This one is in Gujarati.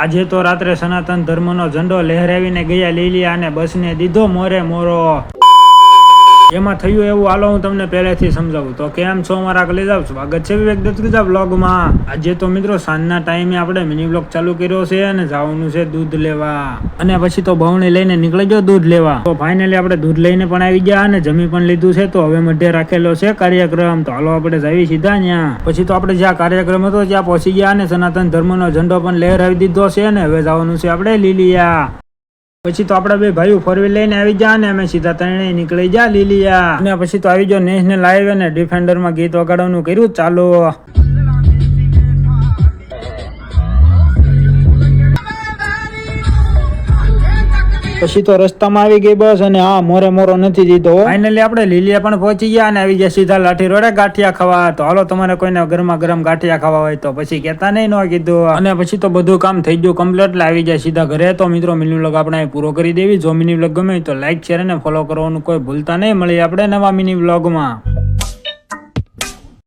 આજે તો રાત્રે સનાતન ધર્મનો ઝંડો લહેરાવીને ગયા લીલિયા અને બસને દીધો મોરે મોરો. એમાં થયું એવું, હાલો હું તમને પહેલેથી સમજાવું. તો કેમ છો મારા કલેજા, સ્વાગત છે વિવેક દત્તગીતા બ્લોગમાં. આજે તો મિત્રો સાંજના ટાઈમે આપણે મિની બ્લોગ ચાલુ કર્યો છે અને જવાનું છે દૂધ લેવા. અને પછી તો બહુણી લઈને નીકળી ગયો દૂધ લેવા. તો ફાઇનલી આપણે દૂધ લઈને પણ આવી ગયા અને જમી પણ લીધું છે. તો હવે મધ્ય રાખેલો છે કાર્યક્રમ. તો હાલો આપણે જઈએ સીધા ત્યાં. પછી તો આપણે જ્યાં કાર્યક્રમ હતો ત્યાં પહોંચી ગયા અને સનાતન ધર્મનો ઝંડો પણ લહેરાવી દીધો છે અને હવે જવાનું છે આપણે લીલિયા. પછી તો આપડા બે ભાઈઓ ફોર વ્હીલ લઈને આવી ગયા અને અમે સીધા ત્રણેય નીકળી ગયા લીલિયા. અને પછી તો આવી ગયો નેશનલ હાઈવે અને ડિફેન્ડર માં ગીત વગાડવાનું કર્યું ચાલો. પછી તો રસ્તામાં આવી ગઈ બસ અને હા મોરે મોરો નથી દીધો. ફાઇનલી આપણે લીલિયા પણ પહોંચી ગયા અને આવી ગયા સીધા લાઠી રોડે ગાંઠિયા ખાવા. તો હાલો તમારે કોઈને ગરમા ગરમ ગાંઠિયા ખાવા હોય તો પછી કેતા નહીં ન કીધું. અને પછી તો બધું કામ થઈ ગયું કમ્પ્લીટ એટલે આવી ગયા સીધા ઘરે. તો મિત્રો મિની વ્લોગ આપણે પૂરો કરી દેવી. જો મિની વ્લોગ ગમે તો લાઈક શેર અને ફોલો કરવાનું કોઈ ભૂલતા નહીં. મળીએ આપણે નવા મિની વ્લોગમાં.